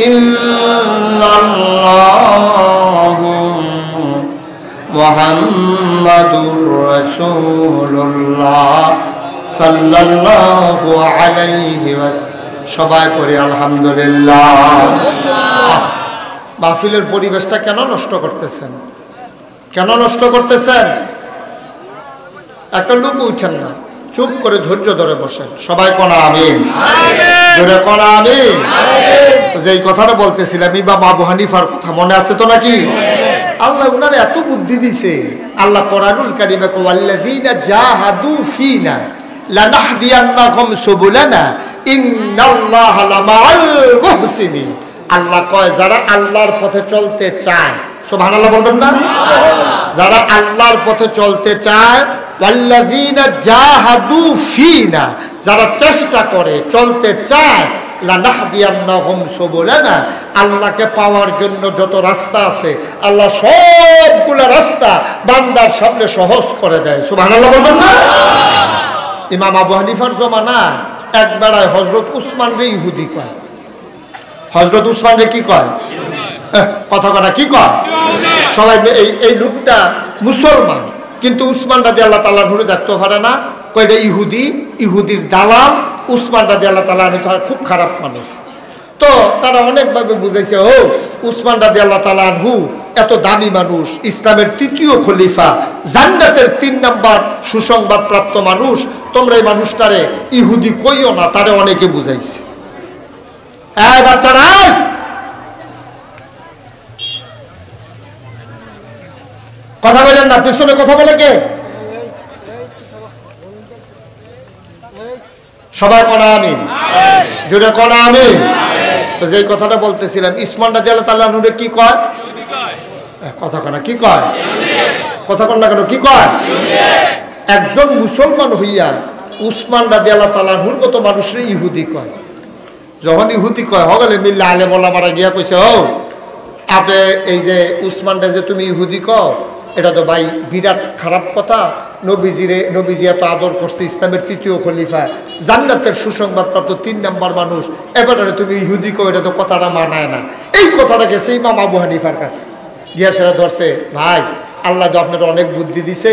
ইল্লাল্লাহু মুহাম্মাদুর রাসূলুল্লাহ সাল্লাল্লাহু আলাইহি ওয়াসাল্লাম। সবাই পড়ি আলহামদুলিল্লাহ। মাহফিলের পরিবেশটা কেন নষ্ট করতেছেন? কেন নষ্ট করতেছেন? একটা লোক উঠেন না, চুপ করে ধৈর্য ধরে বসেন। সবাই কোন আমিন, জোরে কোন আমিন। যে এই কথাটা বলতেছিলাম ইমাম আবু হানিফার কথা মনে আছে তো নাকি? আল্লাহ উনার এত বুদ্ধি দিছে। আল্লাহ কোরআনুল কারীমে কয় ওয়াল্লাযীনা জাহাদু ফীনা লানাহদিয়ান্নাহুম সুবুলানা ইন্নাল্লাহা লামাআল মুহসিনিন। আল্লাহ কয় যারা আল্লাহর পথে চলতে চায়, সুবহানাল্লাহ বলবেন না? যারা আল্লাহর পথে চলতে চায়, ওয়াল্লাযীনা জাহাদু ফীনা, যারা চেষ্টা করে চলতে চায়, লানাহদিয়ান্নাহুম সুবুলানা, আল্লাহকে পাওয়ার জন্য যত রাস্তা আছে আল্লাহ সবগুলো রাস্তা বান্দার সামনে সহজ করে দেয়। সুবহানাল্লাহ বলবেন না? ইমাম আবু হানিফার জমানা একবারে হযরত উসমান রে ইহুদি কয়। হযরত উসমান রে কি কয়? কথা কথা কি কয়? সবাই এই লোকটা মুসলমান, কিন্তু উসমান রাদিয়াল্লাহু তাআলা ঘুরে দেখতে পারে না, কয়টা ইহুদি, ইহুদির দালাল। উসমান রাদিয়াল্লাহু তাআলা তার খুব খারাপ মানুষ। তো তারা অনেকভাবে বুঝাইছে, ও উসমান রাদিয়াল্লাহু তাআলা আনহু এত দামি মানুষ, ইসলামের তৃতীয় খলিফা, জান্নাতের 3 নাম্বার সুসংবাদ প্রাপ্ত মানুষ, তোমরা এই মানুষটারে ইহুদি কইও না। তারে অনেকে বুঝাইছে। এই বাচ্চারা, কথা বলেন না, পিছনে কথা বলে কে? সবাই কোন আমিন, জোরে কোন আমিন। তো যে কথাটা বলতেছিলাম, উসমান রাদিয়াল্লাহু তাআলা আনহু কি কয়? কথা কনা কি কয়? কথা কন না কেন, কি কয়? একজন মুসলমান হইয়া উসমান রাদিয়াল্লাহু তাআলা আনহুর মতো মানুষের ইহুদি কয়। যখন ইহুদি কয় হগলে মিল্লা আলেম ওলামারা গিয়া কইছে, ও আপনি এই যে উসমানটা যে তুমি ইহুদি কও, এটা তো ভাই বিরাট খারাপ কথা। নবীজি এত আদর করছে, ইসলামের তৃতীয় খলিফা, জান্নাতের সুসংবাদ প্রাপ্ত 3 নাম্বার মানুষ, এবারে তুমি ইহুদি কও, এটা তো কথাটা মানায় না। এই কথাটা গেছে ইমাম আবু হানিফার কাছে গিয়া সেটা ধরছে, ভাই আল্লাহ তো আপনার অনেক বুদ্ধি দিছে,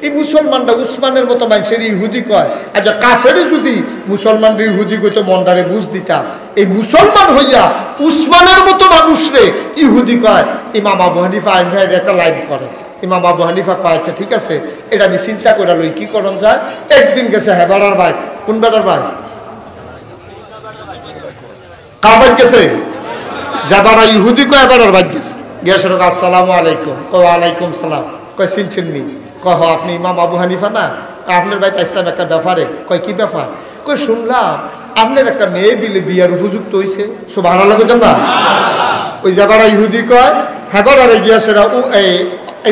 এই মুসলমানরা উসমানের মতো মানুষের ইহুদি কয়, আচ্ছা কাফেরে যদি মুসলমানরা ইহুদি কইতো মন্ডারে বুঝ দিতাম, এই মুসলমান হইয়া উসমানের মতো মানুষরে ইহুদি কয়। ইমাম আবু হানিফা আইনভাইয়ের একটা লাইভ করে। ইমাম আবু হানিফা কয়, আচ্ছা ঠিক আছে, এটা আমি চিন্তা করে লই, কি করণ যায়। একদিন গেছে হেবারার ভাই, কোন বেটার ভাই? কাবার গেছে, যাবারা ইহুদি কয় হেবারার ভাই গেছে। গিয়াছে আসসালামু আলাইকুম, ওয়ালাইকুম সালাম। কয় চিনছেননি? কয় হ, আপনি ইমাম আবু হানিফা না? আপনার ভাই ইসলাম একটা ব্যাপারে। কয় কি ব্যাপার? কয় শুনলাম আপনার একটা মেয়ে বিলে বিয়ার উপযুক্ত হয়েছে। সুবহানাল্লাহ কইতেন না? ওই যাবারা ইহুদি কয় হেবারারে গিয়াছে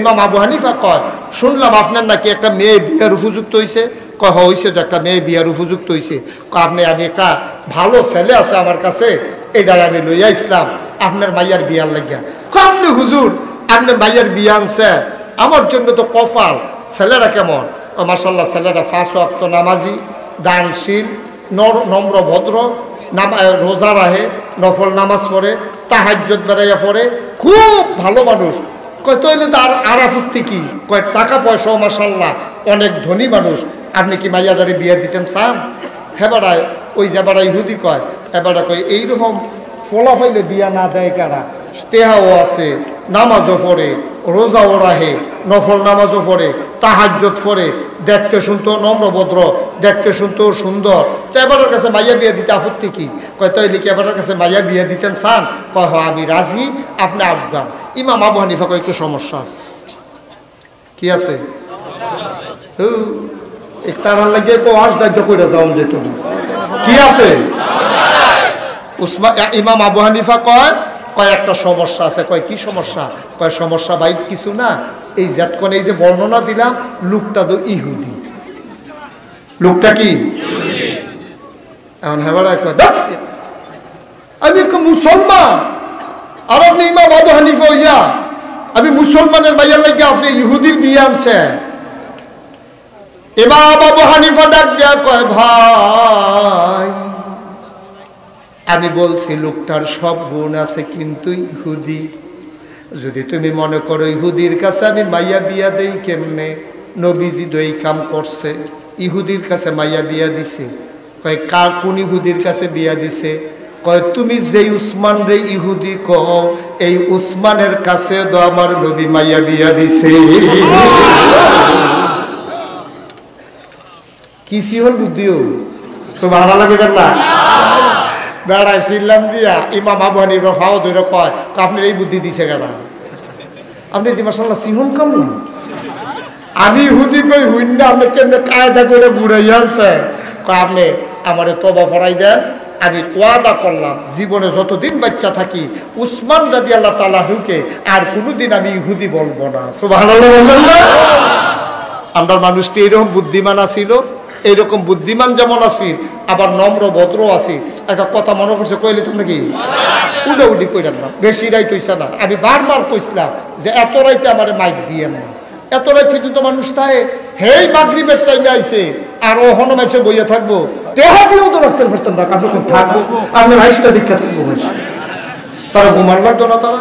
ইমাম আবু হানিফা কয়, শুনলাম আপনার নাকি একটা মেয়ে বিয়ার উপযুক্ত হয়েছে। কয় হয়েছে তো, একটা মেয়ে বিয়ার উপযুক্ত হয়েছে। আপনি, আমি একটা ভালো ছেলে আছে আমার কাছে, এটাই আমি লইয়া ইসলাম আপনার মাইয়ার বিয়ার লাগিয়া। আপনি হুজুর, আপনি মাইয়ার বিয়া আনছে, আমার জন্য তো কপাল। ছেলেরা কেমন? মাশাআল্লাহ, ছেলেরা 5 ওয়াক্ত নামাজি, দানশীল, নম্র ভদ্র, রোজা রাহে, নফল নামাজ পড়ে, তাহাজ্জুদ বেড়াইয়া পড়ে, খুব ভালো মানুষ। কয় তৈলে তো আর আপত্তি কি? কয় টাকা পয়সাও মাশাআল্লাহ অনেক ধনী মানুষ, আপনি কি মাইয়াদারে বিয়ে দিতেন চান? হেবারায় ওই যাবারা ইহুদি কয়, এবারে কয় এইরকম ফলা ফাইলে বিয়া না দেয় কারা? টেহাও আছে, নামাজও পড়ে, রোজাও রাহে, নফল নামাজও পড়ে, তাহাজ্জুদ পড়ে, দেখতে শুনতো নম্রভদ্র, দেখতে শুনতো সুন্দর। তো এবারের কাছে মাইয়া বিয়ে দিতে আপত্তি কি? কয় তৈলে কি এবারের কাছে মাইয়া বিয়ে দিতেন চান? কয় হ, আমি রাজি, আপনি আফগান। ইমাম আবু হানিফা কয় একটু সমস্যা আছে। কি আছে? তার লাগে ওয়াজ দায়িত্ব করে যাওয়া যেত। কি আছে? ইমাম আবু হানিফা কয়, কয় একটা সমস্যা আছে। কয় কি সমস্যা? কয় সমস্যা ভাই কিছু না, এই যতক্ষণ এই যে বর্ণনা দিলাম, লোকটা তো ইহুদি। লোকটা কি? এখন হেবারা কয়, আমি একটা মুসলমান, আর আপনি ইমাম আবু হানিফা হইয়া আমি মুসলমানের ভাইয়ার লাগে আপনি ইহুদির বিয়ে আনছেন। ইমাম আবু হানিফা ডাক দেয়া কয়, ভাই আমি বলছি লোকটার সব গুণ আছে কিন্তু ইহুদি। যদি তুমি মনে করো ইহুদির কাছে আমি মাইয়া বিয়া দেই কেমনে, নবীজি তো এই কাম করছে, ইহুদির কাছে মাইয়া বিয়া দিছে। কয় কার কোন ইহুদির কাছে বিয়া দিছে? কয় তুমি যেই উসমান রে ইহুদি কও, এই উসমানের কাছে তো আমার নবী মাইয়া বিয়া দিছে। কি সিহন বুদ্ধিও সুবহানাল্লাহ বেটার না বেড়াই ছিলাম দিয়া ইমাম আবু হানিফা ফাও ধরে কয় আপনি এই বুদ্ধি দিছে কেন? আপনি দি মাশাআল্লাহ সিহন কাম না, আমি ইহুদি কই হইন না, আপনি কেমনে কায়দা করে বুড়াই আনছে। কয় আপনি আমারে তওবা ফরাই দেন, আমি ওয়াদা করলাম জীবনে যতদিন বাচ্চা থাকি উসমান রাদিয়াল্লাহু তাআলা হুকে আর কোনোদিন আমি ইহুদি বলবো না। সুবহানাল্লাহ বললেন না? আমরা মানুষটি এরকম বুদ্ধিমান আছিল, এইরকম বুদ্ধিমান যেমন আছি আবার নম্র ভদ্র আছি। একটা কথা মনে করছে কইলে তুমি নাকি উডে উডি কইলেন না, বেশি রাইত হইছে না। আমি বারবার কইছিলাম যে এত রাইতে আমার মাইক দিয়ে না, এত রাইতে কিন্তু মানুষ তাই হেই মাগরিবের টাইমে আইছে আর ও হনুমেছে বইয়া থাকবো, তেহা দিয়েও তো রাখতে পারতেন না, কাজখন থাকবো আপনি রাইসটা দীক্ষা থাকবো। তারা ঘুমান লাগতো না, তারা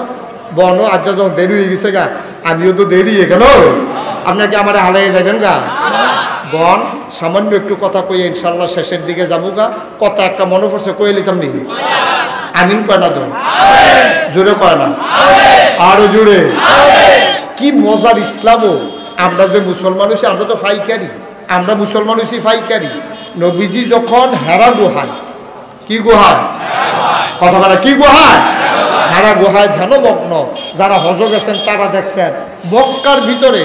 বন আজ যখন দেরি হয়ে গেছে গা, আমিও তো দেরি হয়ে গেল, আপনাকে আমার হালাই যাবেন গা। বন সামান্য একটু কথা কই ইনশাল্লাহ শেষের দিকে যাবো গা। কথা একটা মনে পড়ছে কয়ে লিতাম নি, আমিন কয় না তো জোরে কয় না, আরো জোরে। কি মজার ইসলামও, আমরা যে মুসলমান হইছি আমরা তো ফাইকারি, আমরা মুসলমান হইছি ফাইকারি। নবীজি যখন হেরা গুহায়, কি গুহায় কথা বলা, কি গুহায় হেরা গুহায় ধ্যানমগ্ন, যারা হজ গেছেন তারা দেখছেন মক্কার ভিতরে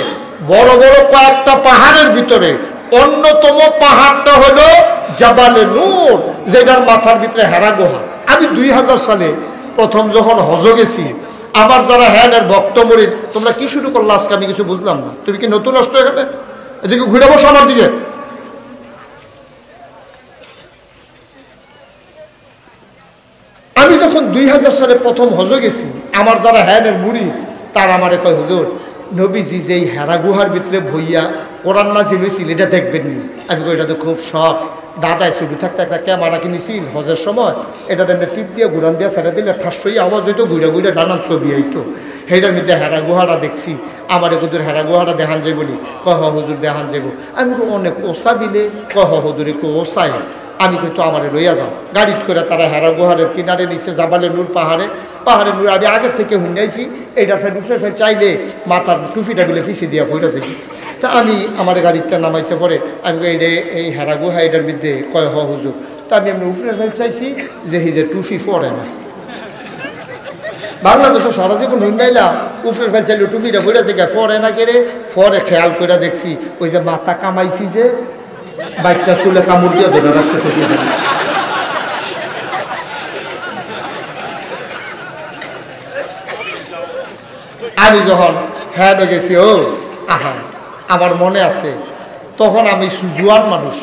বড় বড় কয়েকটা পাহাড়ের ভিতরে অন্যতম পাহাড়টা হলো জাবালে নূর, যেটার মাথার ভিতরে হেরা গুহা। আমি 2000 সালে প্রথম যখন হজ গেছি, আমার যারা হ্যানের ভক্ত মরি, তোমরা কি শুরু করলো আজকে আমি কিছু বুঝলাম না। তুমি কি নতুন আসছো এখানে? এদিকে ঘুরে বসো আমার দিকে। আমি যখন 2000 সালে প্রথম হজ গেছি, আমার যারা হ্যানের মুড়ি তারা আমারে কয় হুজুর নবীজি যে এই হেরা গুহার ভিতরে ভইয়া কোরআন নাজিল হয়েছিল এটা দেখবেন নি? আমি কই এটা তো খুব শখ। দাদায় ছবি থাকতে একটা ক্যামেরা কিনেছিল হজের সময়, এটা এমনি টিপ দিয়ে ঘুরান দিয়ে ছেড়ে দিলে ঠাসই আওয়াজ হইতো, ঘুরে ঘুরে নানান ছবি হইতো। সেইটার মধ্যে হেরা গুহাটা দেখছি। আমার হুজুর হেরা গুহাটা দেখান যাই বলি, কহ হুজুর দেখান যাইব। আমি অনেক ওসা বিলে, কহ হুজুর একটু ওসাই। আমি কিন্তু আমার লইয়া যাও গাড়ি করে। তারা হেরা গুহারের কিনারে নিচে জাবালে নূর পাহাড়ে, পাহাড়ে নূর আমি আগের থেকে হুন্যাইছি। এইটা ফের উঠে ফের চাইলে মাথার টুপিটা গুলো ফিসে দিয়া ফইরা যাই। তা আমি আমার গাড়িটা নামাইছে পরে আমি এই হেরা গুহা এটার মধ্যে কয় হ হুজুর। তা আমি এমনি উফরে ফেল চাইছি যে হিজে টুপি পরে না। বাংলাদেশের সারা জীবন হুন্যাইলাম, উফরে ফেল চাইলে টুপিটা ফইরা থেকে পরে না কেড়ে পরে খেয়াল করে দেখছি ওই যে মাথা কামাইছি যে বাইকটা চুলে কামড় দিয়ে ধরে রাখছে। আমি যখন হ্যাঁ গেছি ও আহা আমার মনে আছে তখন আমি জুয়ান মানুষ।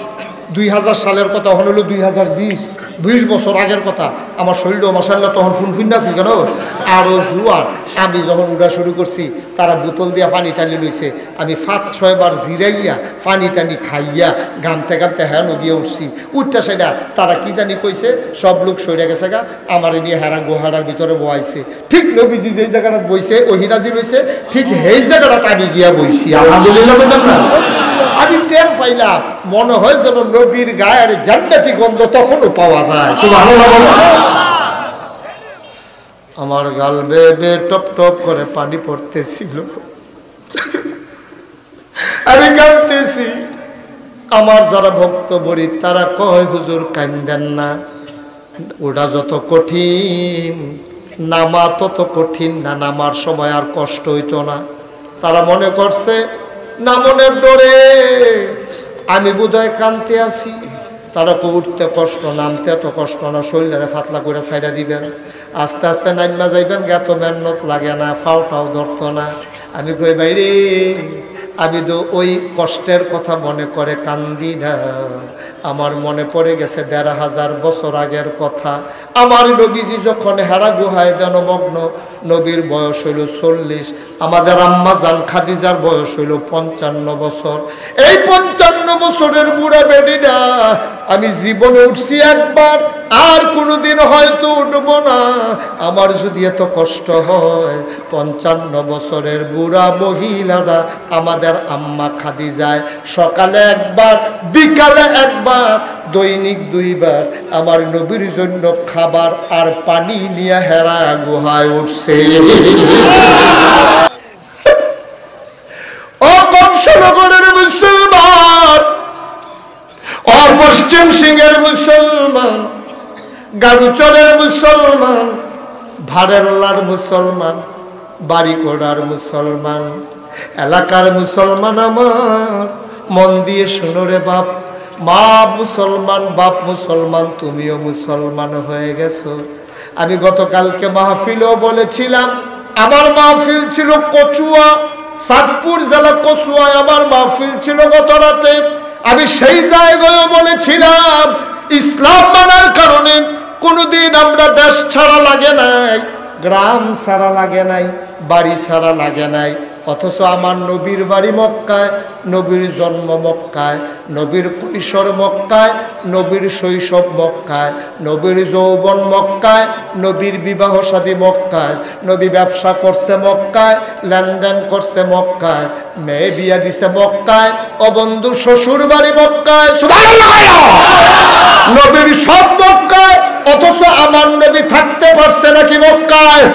2000 সালের কথা, তখন হলো 2020 বছর আগের কথা। আমার শরীরও মাশাআল্লাহ তখন ফুনফুন্না ছিল কেন, আরও জুয়ান। আমি যখন উড়া শুরু করছি তারা বোতল দিয়া পানি টানি লইছে। আমি 5-6 বার জিরাইয়া পানি টানি খাইয়া গামতে গামতে হ্যাঁ নগিয়ে উঠছি। উঠটা সেটা তারা কি জানি কইছে, সব লোক সরে গেছে গা, আমার নিয়ে হেরা গুহারার ভিতরে বইছে। ঠিক নবীজি যেই জায়গাটা বইছে ওহিনাজি রয়েছে, ঠিক সেই জায়গাটা আমি গিয়া বইছি। আলহামদুলিল্লাহ বললাম না, আমি টের পাইলাম মনে হয় যেন নবীর গায়ের জান্নাতি গন্ধ তখনও পাওয়া যায়। সুবহানাল্লাহ। আমার গাল বেয়ে টপ টপ করে পানি পড়তেছিল, আমি কাঁদতেছি। আমার যারা ভক্ত বলি তারা কয় হুজুর কান্দেন না, ওটা যত কঠিন নামা তত কঠিন না, নামার সময় আর কষ্ট হইতো না। তারা মনে করছে নামনের ডরে আমি বোধহয় কানতে আসি। তারা উঠতে কষ্ট, নামতে এত কষ্ট না, শরীরে ফাতলা করে ছাইড়া দিবেন, আস্তে আস্তে নাইমা যাইবেন, এত মেহনত লাগে না, ফাও ধরতো না। আমি কই বাইরে আমি তো ওই কষ্টের কথা মনে করে কান্দি না। আমার মনে পড়ে গেছে 1500 বছর আগের কথা। আমার নবীজি যখন হেরা গুহায় ধ্যানমগ্ন, নবীর বয়স হইল 40, আমাদের আম্মা জান খাদিজার বয়স হইল 55 বছর। এই 55 বছরের বুড়া বেডিটা আমি জীবনে উঠছি একবার, আর কোনোদিন হয়তো উঠবো না। আমার যদি এত কষ্ট হয়, 55 বছরের বুড়া মহিলারা আমাদের আম্মা খাদিজায় সকালে একবার বিকালে একবার দৈনিক 2 বার আমার নবীর জন্য খাবার আর পানি নিয়ে হেরা গুহায় উঠছে। ও বংশনগরের মুসলমান, ও পশ্চিম সিংহের মুসলমান, গাড়ুচরের মুসলমান, ভাড়েল্লার মুসলমান, বাড়িকোড়ার মুসলমান, এলাকার মুসলমান, আমার মন দিয়ে শুনো রে বাপ। মা মুসলমান, বাপ মুসলমান, তুমিও মুসলমান হয়ে গেছো। আমি গতকালকে মাহফিলও বলেছিলাম, আমার মাহফিল ছিল কচুয়া, চাঁদপুর জেলা কচুয়ায় আমার মাহফিল ছিল গত রাতে। আমি সেই জায়গায়ও বলেছিলাম, ইসলাম মানার কারণে কোনোদিন আমরা দেশ ছাড়া লাগে নাই, গ্রাম ছাড়া লাগে নাই, বাড়ি ছাড়া লাগে নাই। অথচ আমার নবীর বাড়ি মক্কায়, নবীর জন্ম মক্কায়, নবীর কৈশোর মক্কায়, নবীর শৈশব মক্কায়, নবীর যৌবন মক্কায়, নবীর বিবাহ শাদী মক্কায়, নবী ব্যবসা করছে মক্কায়, লেনদেন করছে মক্কায়, মেয়ে বিয়া দিছে মক্কায়, ও বন্ধু শ্বশুর বাড়ি মক্কায়, সুবহানাল্লাহ, নবীর সব মক্কায়। অথচ আমার নবী থাকতে পারছে নাকি মক্কায়?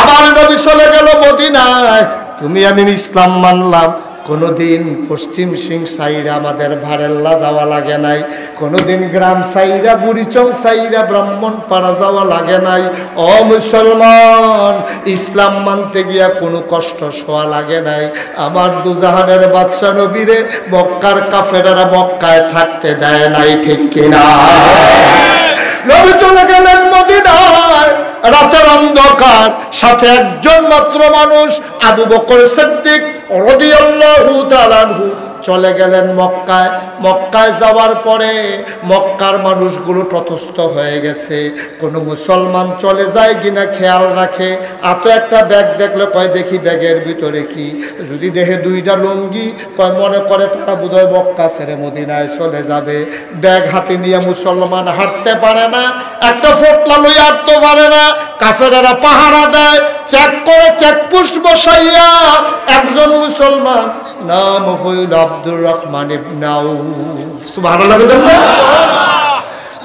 আমার নবী চলে গেল মদিনায়। তুমি আমি ইসলাম মানলাম, কোনোদিন পশ্চিম সিং সাইরা আমাদের ভাড়েল্লা যাওয়া লাগে নাই, কোনোদিন গ্রাম সাইরা বুড়িচং সাইরা ব্রাহ্মণপাড়া যাওয়া লাগে নাই। ও মুসলমান, ইসলাম মানতে গিয়া কোনো কষ্ট সওয়া লাগে নাই। আমার দুজাহানের বাদশা নবীরে মক্কার কাফেরেরা মক্কায় থাকতে দেয় নাই, ঠিক কিনা? নবী চলে গেলেন মদিনায়, রাতের অন্ধকার, সাথে একজন মাত্র মানুষ আবু বকর সিদ্দিক রাদিয়াল্লাহু তাআলা আনহু চলে গেলেন মক্কায়। মক্কায় যাওয়ার পরে মক্কার মানুষগুলো তটস্থ হয়ে গেছে, কোনো মুসলমান চলে যায় কিনা খেয়াল রাখে। এত একটা ব্যাগ দেখলে কয় দেখি ব্যাগের ভিতরে কি, যদি দেখে 2টা লুঙ্গি, কয় মনে করে তারা বোধহয় মক্কা ছেড়ে মদিনায় চলে যাবে। ব্যাগ হাতে নিয়ে মুসলমান হাঁটতে পারে না, একটা ফোটলা লই হাঁটতে পারে না। কাফেরেরা পাহারা দেয়, চেক করে চেকপোস্ট বসাইয়া একজন মুসলমান, নাম হইল আব্দুর রহমান ইবনে আউফ, সুবহানাল্লাহ।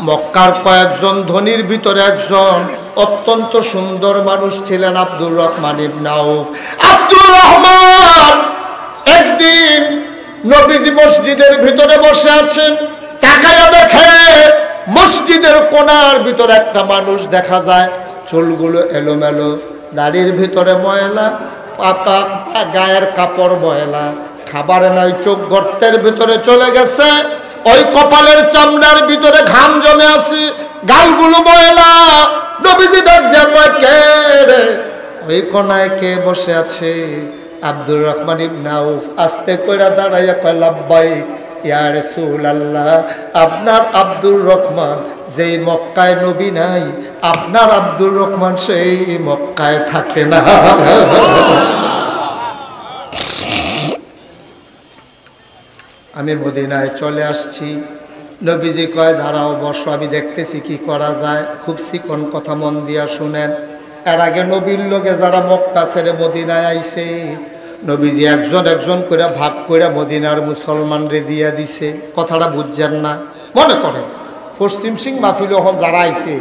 মক্কার কয়েকজন ধনীর ভিতরে একজন অত্যন্ত সুন্দর মানুষ ছিলেন আব্দুর রহমান ইবনে আউফ। আব্দুর রহমান একদিন নবীজি মসজিদের ভিতরে বসে আছেন, তাকায়া দেখে মসজিদের কোণার ভিতরে একটা মানুষ দেখা যায়, চুলগুলো এলোমেলো, দাড়ির ভিতরে ময়লা, পাতা গায়ের কাপড় ময়লা, খাবার নাই, চোখ গর্তের ভিতরে চলে গেছে, ওই কপালের চামড়ার ভিতরে ঘাম জমে আছে, গালগুলো ময়লা। নবীজি ডাক দিয়ে কয়, কে রে? ওই কোনায় কে বসে আছে? আব্দুর রহমান ইবনে আউফ আস্তে কইরা দাঁড়াইয়া কয়, লাব্বাইক ইয়া রাসূলুল্লাহ, আপনার আব্দুর রহমান যেই মক্কায় নবী নাই, আপনার আব্দুর রহমান সেই মক্কায় থাকে না। আমি মদিনায় চলে আসছি। নবীজি কয়, দাঁড়াও, বসো, আমি দেখতেছি কি করা যায়। খুব চিকন কথা, মন দিয়া শুনেন। এর আগে নবীর লোকে যারা মক্কা ছেড়ে মদিনায় আইছে, নবীজি একজন একজন করে ভাগ করে মদিনার মুসলমানরে দিয়া দিছে। কথাটা বুঝছেন না? মনে করেন পশ্চিম সিং মাহফিল এখন যারা আইছে,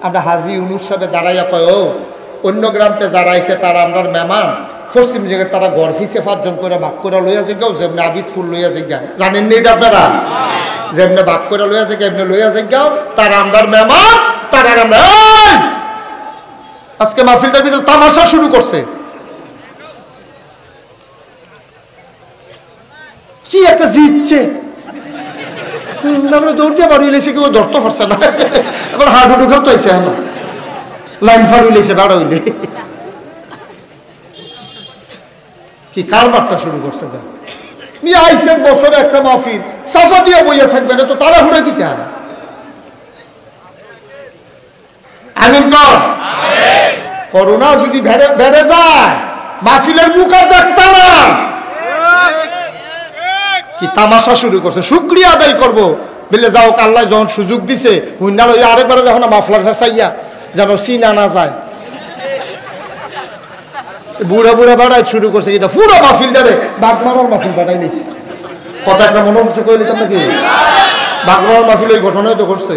আমরা হাজি ইউনুস সাহেবে দাঁড়াইয়া কয়, ও অন্য গ্রামতে যারা আইছে তারা আমরা মেহমান, পশ্চিম জায়গায় তারা গড়ফিসে 5 জন করে ভাগ করে লইয়া যাইগাও, যেমনি আবিদ ফুল লইয়া যাইগা, জানেন নি এটা আপনারা? যেমনি ভাগ করে লইয়া যাইগা এমনি লইয়া যাইগাও, তারা আমরা মেহমান, তারা আমরা। আজকে মাহফিলটার ভিতরে তামাশা শুরু করছে। কি একটা জিতছে, আমরা দৌড়তে পারি লেছি, কেউ ধরতে পারছে না। এবার হাডু ঢুকাল তো হয়েছে, আমার লাইন ফার হইলেছে, বাড়া হইলে কি কার মারটা শুরু করছে। নিয়ে আইসেন বছরে একটা মাহফিল, সাফা দিয়ে বইয়া থাকবে না তো তারা হুড়ে দিতে হবে। আমিন কর। করোনা যদি বেড়ে যায়, মাহফিলের মুখ আর দেখতে না। কি তামাশা শুরু করছে। শুকরিয়া আদায় করবো বলে যাও আল্লাহ যখন সুযোগ দিছে হুইনার ওই আরেকবার যখন মাফলার চাইয়া যেন চিনা না যায় বুড়া বুড়া বাড়ায় শুরু করছে কিন্তু পুরো মাহফিলটারে বাগমারার মাহফিল বাড়াই নিয়েছে কথা একটা মনে হচ্ছে কইলে তো নাকি বাগমারার মাহফিল ওই ঘটনায় তো করছে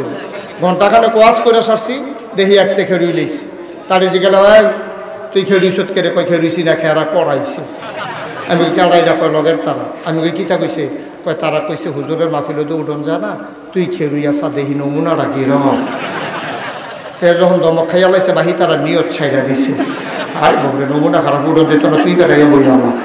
ঘন্টাখানে কোয়াজ করে সারছি দেখি একটা খেয়ে লইছি তার যে গেল ভাই তুই খেয়ে রুইছত কেড়ে কয় খেয়ে রুইছি না খেয়ারা করাইছে আমি কেড়াইরা কয় লগের তারা আমি কই কিতা কইছে কয় তারা কইছে হুজুরের মাহফিলে তো উঠন যা না তুই খেয়ে রুই আসা দেখি নমুনা রাখি রকম তে যখন দমক খাইয়া লাইছে বাহি তারা নিয়ত ছাইরা দিছে আর বলে নমুনা খারাপ উঠন যেত না তুই বেড়াইয়া বই আমার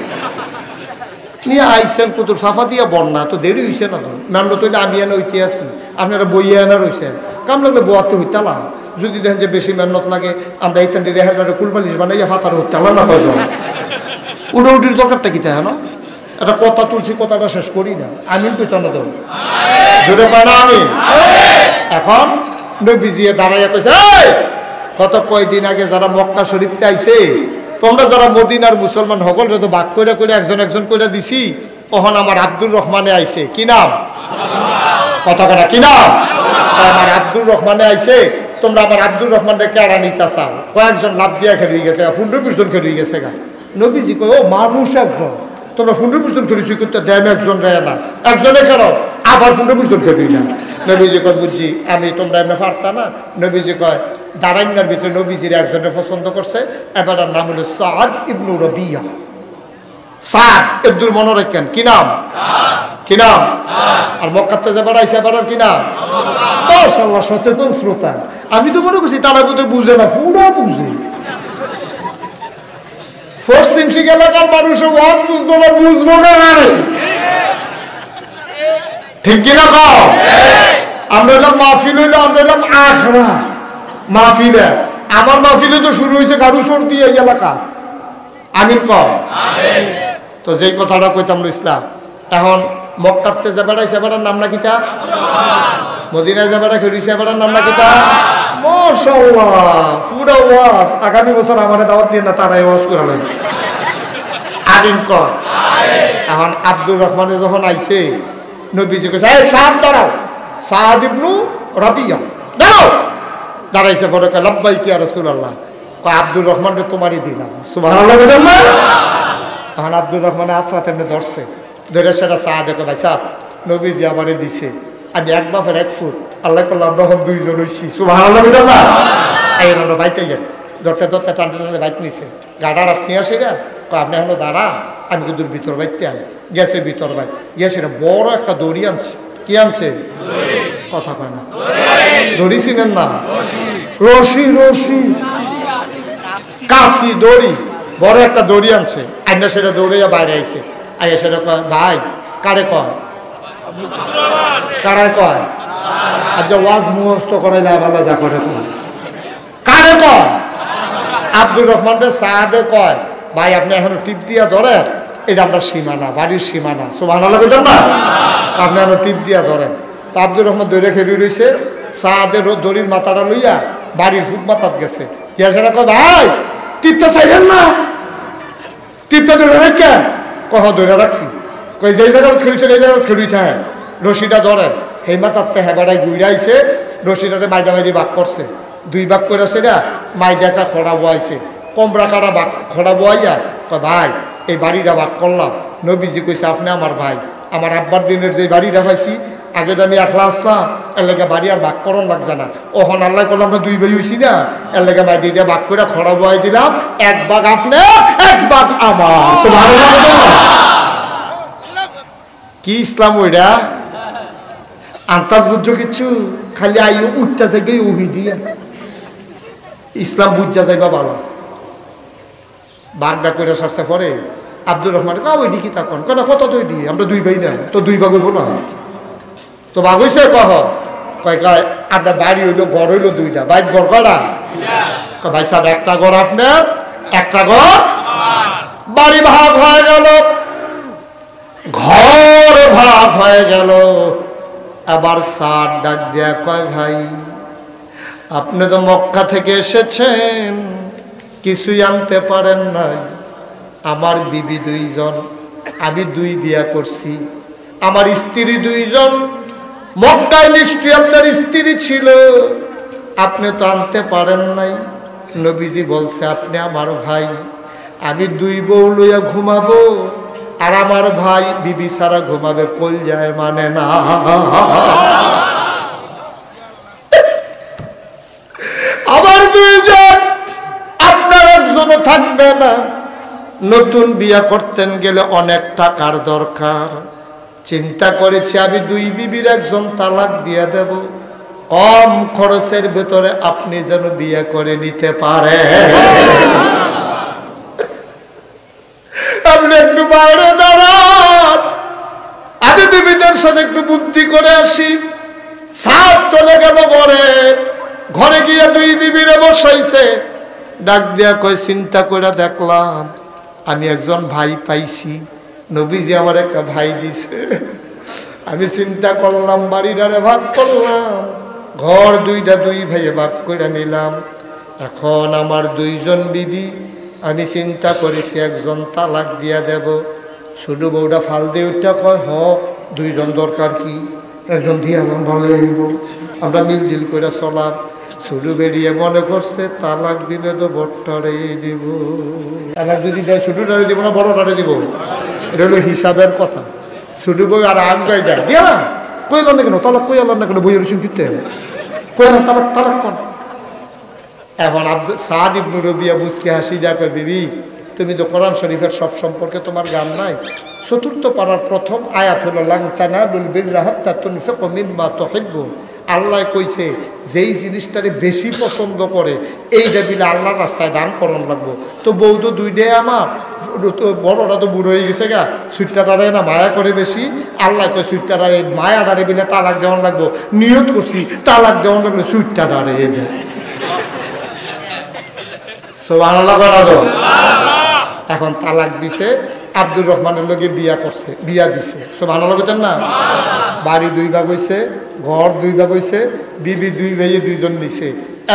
নিয়ে আইসেন কুতুর সাফা দিয়া বন্যা তো দেরি হয়েছে না তো ম্যান্ড তো আমি এনে উঠে আসি আপনারা বইয়ে আনা রয়েছেন কাম লাগলে বোয়াতে হইতালাম যদি দেখেন যে বেশি মেহনত লাগে আমরা এই টান্ডি রেহাজারে কুলবালিশ বানাইয়া ফাতার হইতালাম না কয়জন উঠে উঠির দরকারটা কি তাই না একটা কথা তুলছি কথাটা শেষ করি না আমিন কইতাম না তো জোরে পায় না আমি এখন নবীজিয়ে দাঁড়াইয়া কইছে কত কয়দিন আগে যারা মক্কা শরীফতে আইছে তোমরা যারা মদিনার মুসলমান সকলরে তো বাক কইরা কইরা একজন একজন কইরা দিছি তখন আমার আব্দুর রহমানে আইছে কি নাম কথা কথা কি নাম আমার আব্দুর রহমানে আইছে তোমরা আমার আব্দুর রহমানকে কেড়া নিতে চাও কয়েকজন লাভ দিয়া খেয়ে গেছে 15-20 জন খেয়ে গেছে গা নবীজি কই ও মানুষ একজন তোমরা 15-20 জন খেয়েছি করতে দেন একজন রে না একজনে কেন আবার 15-20 জন খেয়ে না নবীজি কয় বুঝছি আমি তোমরা এমনি পারতা না নবীজি কয় দাঁড়াইনার ভিতরে নবীজির একজনের পছন্দ করছে এবার নাম হলো সাদ ইবনু রবিয়া সাদ আব্দুল মনে রাখেন কি নাম কি নাম আর মক্কাতে যাবার আইসা এবার কি নাম মাশাআল্লাহ সচেতন শ্রোতা আমি তো মনে করছি তারা বোধহয় বুঝে না পুরো বুঝে পশ্চিম শিখ এলাকার মানুষ ওয়াজ বুঝলো না বুঝবো না ঠিক কিনা কও আমরা এলাম মাহফিল হইলো আমরা এলাম আখড়া মাহফিলে আমার মাহফিলে তো শুরু হয়েছে গাড়ুসর দিয়ে এই এলাকা আমির কম তো যেই কথাটা কইতাম ইসলাম এখন মক্কাতে যাবার সেবাটার নাম না কিতা মদিনায় যাবার খেলি সেবাটার নাম না কিতা মাশাআল্লাহ পুরো ওয়াজ আগামী বছর আমারে দাওয়াত দিয়ে না তারাই ওয়াজ করালেন আমিন কম এখন আব্দুর রহমানে যখন আইছে নবীজি কইছে এই সাদ দাঁড়াও সাদ ইবনু রাবিয়া দাঁড়াও দাঁড়াইছে পরে কয় লাব্বাইক ইয়া রাসূলুল্লাহ কয় আব্দুর রহমানকে তোমারই দিলাম সুবহানাল্লাহ বলেন না তখন আব্দুর রহমানে আত্রা তেমনি ধরছে ধরে সেটা চা দেখো ভাই সাহ নবীজি আমারে দিছে আমি এক বাপের 1 ফুট আল্লাহ করলাম রহম 2 জন হইছি সুবহানাল্লাহ বলেন না এই আমরা বাইতে যাই ধরতে ধরতে টানতে টানতে বাইতে নিছে গাড়া রাত নিয়ে আসে গা কয় আপনি এখনো দাঁড়া আমি কিন্তু ভিতর বাইতে আই গেছে ভিতর বাই গেছে বড় একটা দড়ি আনছে কি আনছে কথা কয় না দড়ি চিনেন না রশি রশি কাশি দড়ি বড় একটা দড়ি আনছে আইনা সেটা দৌড়িয়া বাইরে আইছে আইয়া সেটা কয় ভাই কারে কয় কারে কয় আজ ওয়াজ মুখস্থ করে না ভালো যা করে কারে কয় আব্দুর রহমানকে সাদে কয় ভাই আপনি এখন টিপ দিয়া ধরেন এটা আমরা সীমানা বাড়ির সীমানা সুবহানাল্লাহ বলেন না আপনি এখন টিপ দিয়া ধরেন তো আব্দুর রহমান দৌড়ে খেলি রয়েছে সাদের দড়ির মাথাটা লইয়া বাড়ির ফুট মাথাত গেছে গিয়া কয় ভাই টিপটা চাইলেন না টিপটা ধরে রাখা কহ ধরে রাখছি কই যেই জায়গায় খেলছেন এই জায়গায় খেলুই থাকে রশিটা ধরেন সেই মাথাতে হেবাটাই ঘুরাইছে রশিটাতে মাইদা মাইদি বাক করছে 2 ভাগ করেছে না মাইদা একটা খড়া বয়াইছে কমরা কাটা বাক খড়া বয়াইয়া কয় ভাই এই বাড়িটা বাক করলাম নবীজি কইছে আপনি আমার ভাই আমার আব্বার দিনের যে বাড়িটা পাইছি আগে তো আমি একলা আসলাম এর লেগে বাড়ি আর বাক করন লাগছে না ওখান আল্লাহ করলাম আমরা 2 ভাই হইছি না এর লেগে মাইদি দিয়ে বাক করে খড়া বয়াই দিলাম 1 ভাগ আপনি 1 ভাগ আমার সুবহানাল্লাহ কি ইসলাম ওইটা আন্তাজ বুঝছো কিচ্ছু খালি আইও উঠতে যাই ওহি দিয়ে ইসলাম বুঝা যাইবা ভালো বাগডা করে সারছে পরে আব্দুর রহমান ওই ডিকি তখন কেন কত তুই ডি আমরা 2 ভাই না তো 2 ভাগ হইব না তো ভাগ হইছে কহ কয় কয় আপনার বাড়ি হইলো ঘর হইলো 2টা বাইক ঘর কয়টা ভাই সাহেব একটা ঘর আপনার একটা ঘর বাড়ি ভাগ হয়ে গেল ঘর ভাগ হয়ে গেল আবার সার ডাক দেয়া কয় ভাই আপনি তো মক্কা থেকে এসেছেন কিছুই আনতে পারেন নাই আমার বিবি 2 জন আমি 2 বিয়া করছি আমার স্ত্রী 2 জন মক্কায় নিশ্চয়ই আপনার স্ত্রী ছিল, আপনি তো আনতে পারেন নাই। নবীজি বলছে, আপনি আমার ভাই, আমি দুই বউ লইয়া ঘুমাবো, আর আমার ভাই বিবি ছাড়া ঘুমাবে, কলজায় মানে না। আমার দুইজন, আপনার একজনও থাকবে না। নতুন বিয়া করতেন গেলে অনেক টাকার দরকার। চিন্তা করেছি আমি দুই বিবির একজন তালাক দিয়ে দেব, কম খরচের ভেতরে আপনি যেন বিয়ে করে নিতে পারে। আপনি একটু বাইরে দাঁড়ান, আমি বিবিদের সাথে একটু বুদ্ধি করে আসি। সাত চলে গেল পরে, ঘরে গিয়ে দুই বিবিরে বসাইছে, ডাক দিয়া কয়, চিন্তা করে দেখলাম আমি একজন ভাই পাইছি, নবীজি আমার একটা ভাই দিছে। আমি চিন্তা করলাম বাড়িটারে ভাগ করলাম, ঘর দুইটা দুই ভাইয়ে ভাগ করে নিলাম। এখন আমার দুইজন বিবি, আমি চিন্তা করেছি একজন তালাক দিয়া দেব। ছোট বউটা ফাল দিয়ে উঠটা কয়, দুইজন দরকার কি, একজন দিয়ে আমার ভালো হইব, আমরা মিলজিল করে চলাম। ছোট বেরিয়ে মনে করছে তালাক দিলে তো বড়টারে দিব, তালাক যদি দেয় ছোটটারে দিব না বড়টারে দিব, এটা হলো হিসাবের কথা। ছোট বই আর আগ গাই যায় দিয়া না, কইলাম না কেন তালাক, কইলাম না কেন, বইয়ের শুনতে কইলাম তালাক, তালাক কোন। এখন সাদ ইবনে রবিয়া মুস্কি হাসি যা কয়, বিবি তুমি তো কোরআন শরীফের সব সম্পর্কে তোমার গান নাই। চতুর্থ পাড়ার প্রথম আয়াত হলো লান তানালুল বিররা হাত্তা তুনফিকু মিম্মা তুহিব্বুন। আল্লাহ কইছে যেই জিনিসটারে বেশি পছন্দ করে এইটা দিলে আল্লাহর রাস্তায় দান করণ লাগবো। তো বউ তো দুইটাই আমার, বড়টা তো বুড়ো হয়ে গেছে গা, সুইটটারে না মায়া করে বেশি। আল্লাহ কই সুইটটারে মায়া দাঁড়ে বিলে তালাক দেওয়ান লাগবো। নিয়ত করছি তালাক দেওয়ান লাগলো সুইটটারে। এখন তালাক দিছে, আব্দুর রহমানের লগে বিয়া করছে, বিয়া দিছে। সুবহানাল্লাহ বলেন না? বাড়ি দুই ভাগ হইছে, ঘর দুই ভাগ হইছে, বিবি দুই ভাইয়ে দুইজন নিছে।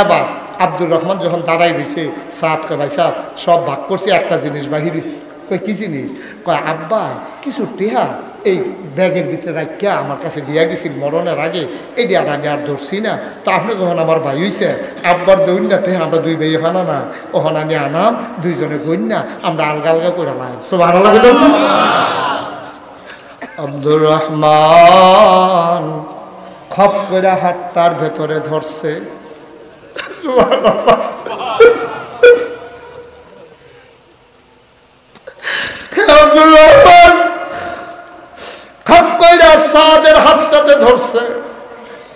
এবার আব্দুর রহমান যখন দাঁড়াই রয়েছে, সাত কয় ভাই সাহেব সব ভাগ করছে, একটা জিনিস বাহির হয়েছে। কয় কি জিনিস? কয় আব্বা কিছু টেহা এই ব্যাগের ভিতরে রাখিয়া আমার কাছে দিয়া গেছিল মরণের আগে, এই দিয়ে আমি আর ধরছি না। তো আপনি যখন আমার ভাই হইছে, আব্বার দৌড় না টেহা আমরা দুই ভাইয়ে ফানা না, ওখানে আমি আনাম, দুইজনে গইন না, আমরা আলগা আলগা করে লাইম। সুবহানাল্লাহ বলেন না? আব্দুর রহমান খপ করে হাতটার ভেতরে ধরছে। আব্দুর রহমান খপ করে সাদের হাতটাতে ধরছে।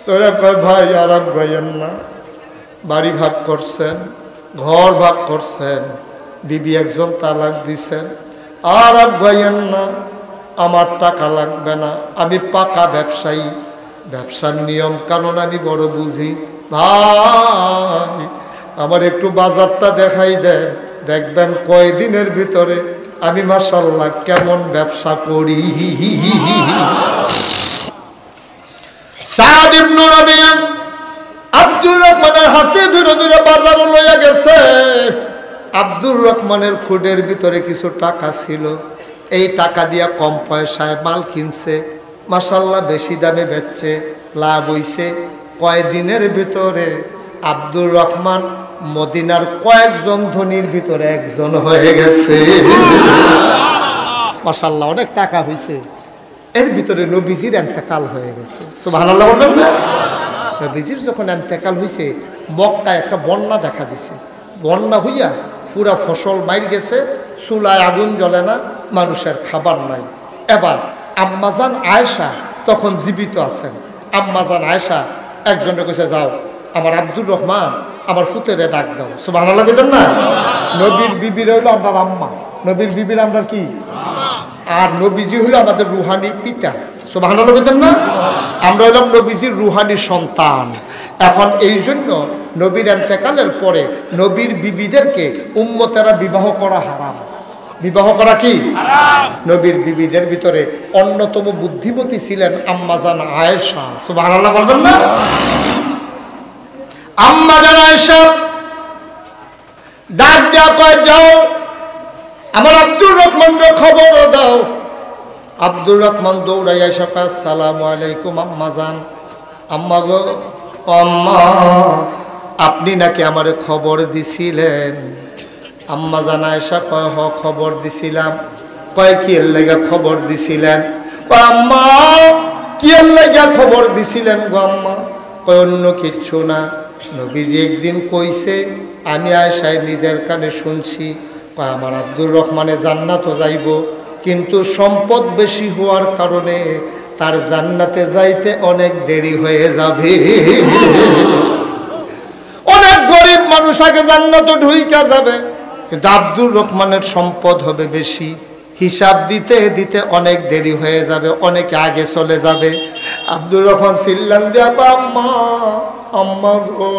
তোরা কয় ভাই আর এক ভাইয়ের না, বাড়ি ভাগ করছেন, ঘর ভাগ করছেন, বিবি একজন তালাক দিছেন, আর এক ভাইয়ের না, আমার টাকা লাগবে না, আমি পাকা ব্যবসায়ী, ব্যবসার নিয়ম কানুন আমি বড় বুঝি। ভাই আমার একটু বাজারটা দেখাই দেন, দেখবেন কয়দিনের ভিতরে আমি মাশাআল্লাহ কেমন ব্যবসা করি। সাদ ইবনে রাবিয়া আব্দুর রহমানের হাতে ধরে ধরে বাজার লইয়া গেছে। আব্দুর রহমানের খুডের ভিতরে কিছু টাকা ছিল, এই টাকা দিয়া কম পয়সায় মাল কিনছে, মাশাআল্লাহ বেশি দামে বেচছে, লাভ হইছে। কয়দিনের ভিতরে আব্দুর রহমান মদিনার কয়েকজন ধনীর ভিতরে একজন হয়ে গেছে। মাশাআল্লাহ অনেক টাকা হইছে। এর ভিতরে নবীজির ইন্তেকাল হয়ে গেছে। সুবহানাল্লাহ বলবেন না? নবীজির যখন ইন্তেকাল হইছে, মক্কায় একটা বন্যা দেখা দিছে। বন্যা হইয়া পুরা ফসল মাইর গেছে, চুলায় আগুন জ্বলে না, মানুষের খাবার নাই। এবার আম্মাজান আয়েশা তখন জীবিত আছেন। আম্মাজান আয়েশা একজনের কাছে, যাও আমার আব্দুর রহমান আমার ফুতেরে ডাক দাও। সুবহানাল্লাহ বলেন না? নবীর বিবির হইল আমরা আম্মা, নবীর বিবির আমরা কি, আর নবীজি হইল আমাদের রুহানি পিতা। সুবহানাল্লাহ বলেন না? আমরা হইলাম নবীজির রুহানি সন্তান। এখন এই জন্য নবীর ইন্তেকালের পরে নবীর বিবিদেরকে উম্মতেরা বিবাহ করা হারাম। বিবাহ করা কি হারাম। নবীর বিবিদের ভিতরে অন্যতম বুদ্ধিমতী ছিলেন আম্মাজান আয়েশা। সুবহানাল্লাহ বলবেন না? আম্মাজান আয়েশা ডাক দেয়া কয়, যাও আমার আব্দুর রহমানকে খবর দাও। আব্দুর রহমান দৌড়াইয়া সকাল, আসসালামু আলাইকুম আম্মাজান। আম্মা গো, আম্মা আপনি নাকি আমারে খবর দিছিলেন? আম্মা জান আয়েশা কয়, হ খবর দিছিলাম। কয় কি এর লাগা খবর দিছিলেন? কয় আম্মা কি এর লাগা খবর দিছিলেন গো আম্মা? কয় অন্য কিচ্ছু না, নবীজি একদিন কইছে, আমি আয়েশায় নিজের কানে শুনছি, কয় আমার আব্দুর রহমানে জান্নাতও যাইব, কিন্তু সম্পদ বেশি হওয়ার কারণে তার জান্নাতে যাইতে অনেক দেরি হয়ে যাবে। অনেক গরিব মানুষ আগে জান্নাতে ঢুইকা যাবে, কিন্তু আব্দুর রহমানের সম্পদ হবে বেশি, হিসাব দিতে দিতে অনেক দেরি হয়ে যাবে, অনেকে আগে চলে যাবে। আব্দুর রহমান চিল্লান দিয়া, আম্মা আম্মা গো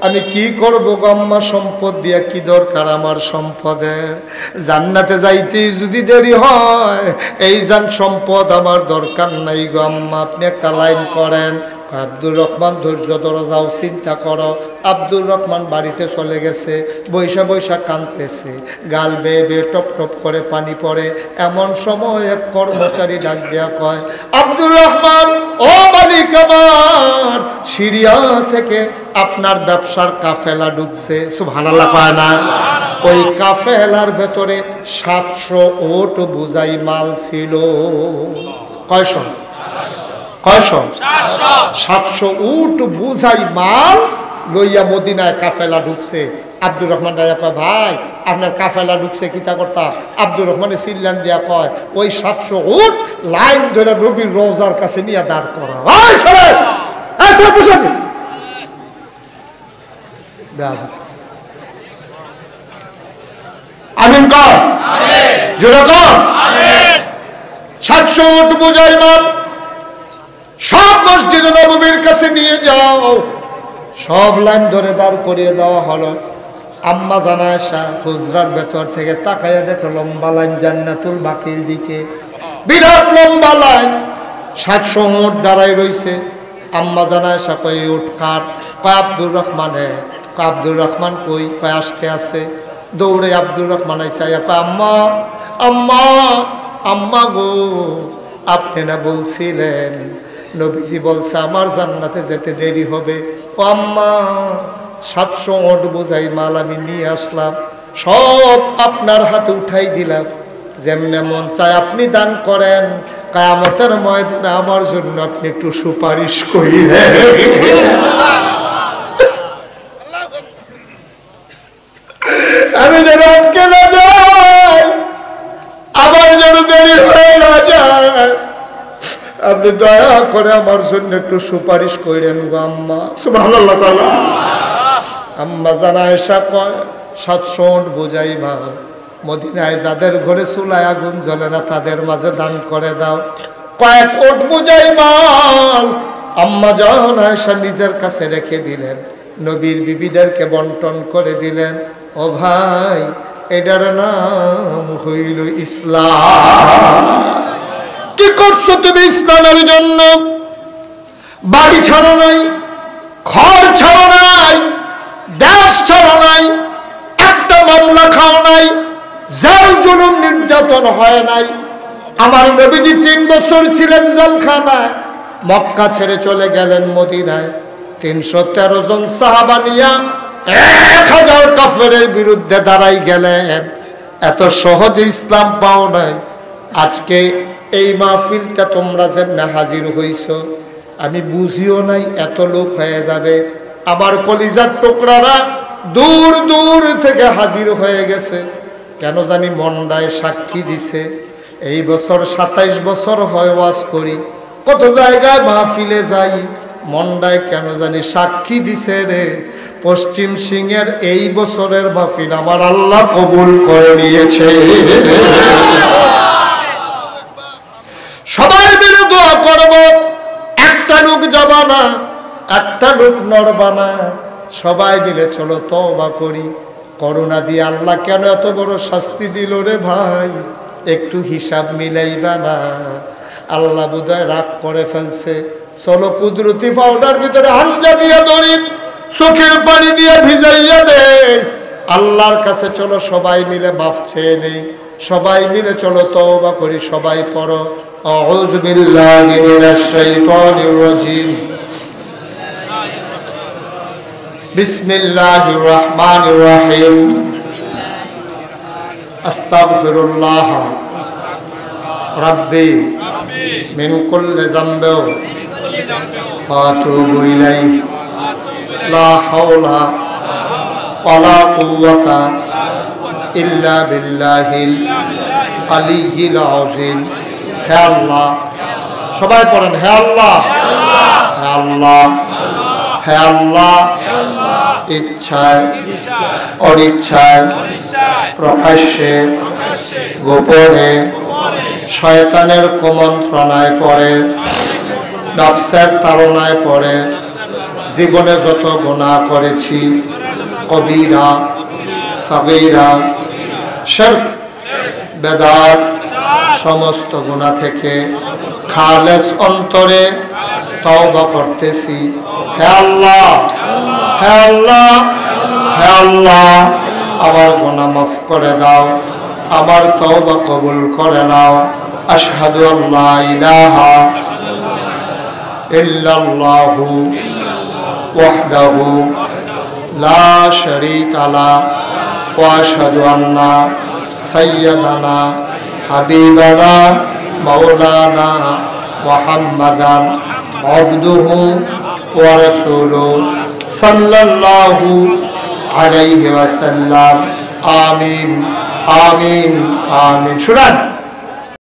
আমি কি করব গো আম্মা, সম্পদ দিয়া কি দরকার আমার সম্পদের? জান্নাতে যাইতে যদি দেরি হয়, এই জান সম্পদ আমার দরকার নাই গো আম্মা, আপনি একটা লাইন করেন। আব্দুর রহমান ধৈর্য ধরো, যাও চিন্তা করো। আব্দুর রহমান বাড়িতে চলে গেছে, বৈশা বৈশা কাঁদতেছে, গাল বেয়ে বেয়ে টপ টপ করে পানি পড়ে। এমন সময় এক কর্মচারী ডাক দেয়া কয়, আব্দুর রহমান ও মালিক আমার, সিরিয়া থেকে আপনার ব্যবসার কাফেলা ঢুকছে। সুবহানাল্লাহ কয় না? ওই কাফেলার ভেতরে 700 ওট বুঝাই মাল ছিল। কয়শো? কয়শো? 700 উট বুঝাই মাল লইয়া মদিনায় কাফেলা ঢুকছে। আব্দুর রহমান রাজা কয়, ভাই আপনার কাফেলা ঢুকছে কিতা করতা? আব্দুর রহমানের সিল্লান দিয়া কয়, ওই 700 উট লাইন ধরে নবীর রওজার কাছে নিয়ে দাঁড় করা। আমিন কর, জোরে কর। 700 উট বুঝাই মাল সব মসজিদে নববীর কাছে নিয়ে যাও। সব লাইন ধরে দাঁড় করিয়ে দেওয়া হলো। আম্মা জান আয়েশা হুজরার ভেতর থেকে তাকাইয়া দেখো লম্বা লাইন জান্নাতুল বাকির দিকে, বিরাট লম্বা লাইন, 700 উট দাঁড়াই রইছে। আম্মা জান আয়েশা কই উট কার? কয় আব্দুর রহমানে। কয় আব্দুর রহমান কই? কয় আসতে আছে। দৌড়ে আব্দুর রহমান আইসা কয়, আম্মা আম্মা আম্মা গো, আপনি না বলছিলেন নবীজি বলছে আমার জান্নাতে যেতে দেরি হবে? ও আম্মা 700 ওট বোঝাই মাল আমি নিয়ে আসলাম, সব আপনার হাতে উঠাই দিলাম, যেমনে মন চায় আপনি দান করেন, কিয়ামতের ময়দানে আমার জন্য আপনি একটু সুপারিশ করিলেন। আমি যেন আটকে না যাই, আবার যেন দেরি হয়ে না যায়, আপনি দয়া করে আমার জন্য একটু সুপারিশ করেন গো আম্মা। সুবহানাল্লাহ। আম্মা জান আয়েশা কয়, 700 উট বোঝাই মাল মদিনায় যাদের ঘরে চুলায় আগুন জ্বলে না তাদের মাঝে দান করে দাও। কয়েক উট বোঝাই মাল আম্মা জান আয়েশা নিজের কাছে রেখে দিলেন, নবীর বিবিদেরকে বন্টন করে দিলেন। ও ভাই, এটার নাম হইল ইসলাম। কি করছো তুমি ইসলামের জন্য? বাড়ি ছাড়ো নাই, ঘর ছাড়ো নাই, দেশ ছাড়ো নাই, একটা মামলা খাও নাই, জেল জুলুম নির্যাতন হয় নাই। আমার নবীজি 3 বছর ছিলেন জেলখানায়, মক্কা ছেড়ে চলে গেলেন মদিনায়। 313 জন সাহাবা নিয়া 1000 কাফেরের বিরুদ্ধে দাঁড়াই গেলেন। এত সহজে ইসলাম পাও নাই। আজকে এই মাহফিলটা তোমরা যেমন হাজির হইছ, আমি বুঝিও নাই এত লোক হয়ে যাবে। আমার কলিজার টুকরারা দূর দূর থেকে হাজির হয়ে গেছে। কেন জানি মন্ডায় সাক্ষী দিছে। এই বছর 27 বছর হয় ওয়াজ করি, কত জায়গায় মাহফিলে যাই, মন্ডায় কেন জানি সাক্ষী দিছে রে, পশ্চিম সিংহের এই বছরের মাহফিল আমার আল্লাহ কবুল করে নিয়েছে। সবাই মিলে দোয়া করব, একটা লোক যাবা না, একটা লোক নড়বা না, সবাই মিলে চলো তওবা করি। করোনা দিয়ে আল্লাহ কেন এত বড় শাস্তি দিল রে ভাই, একটু হিসাব মিলাইবা না? আল্লাহ বোধহয় রাগ করে ফেলছে। চলো কুদরতি পাউডার ভিতরে হালজা দিয়ে ধরি, চোখের পানি দিয়ে ভিজাইয়া দে, আল্লাহর কাছে চলো সবাই মিলে মাফ চেয়ে নেই। সবাই মিলে চলো তওবা করি। সবাই পড়ো, আউযু বিল্লাহি মিনাশ শাইতানির রাজিম, বিসমিল্লাহির রহমানির রহিম আস্তাগফিরুল্লাহ রাব্বি মিন কুল্লি যামবি ওয়া আতুবু ইলাইহি লা হাওলা ওয়ালা কুওয়াতা ইল্লা বিল্লাহিল আলিয়্যিল আযীম। হে আল্লাহ, সবাই পড়েন, হে আল্লাহ, হে আল্লাহ, হে আল্লাহ, ইচ্ছায় অনিচ্ছায় প্রকাশ্যে গোপনে শয়তানের কুমন্ত্রণায় পড়ে নফসের তাড়নায় পড়ে জীবনে যত গুনাহ করেছি, কবিরা সাগীরা শিরক বেদাত সমস্ত গুনাহ থেকে খালেস অন্তরে তওবা করতেছি। হে আল্লাহ, হে আল্লাহ, হে আল্লাহ, আমার গুনাহ মাফ করে দাও, আমার তওবা কবুল করে নাও। আশহাদু আল্লা ইলাহা ইল্লাল্লাহু ওয়াহদাহু লা শারীকা লাহু ওয়া আশহাদু আন্না সাইয়্যিদানা হাবিবানা মাওলানা মুহাম্মাদান আবদুহু ওয়া রাসূলুহু সাল্লাল্লাহু আলাইহি ওয়াসাল্লাম। আমিন, আমিন, আমিন। শুনুন।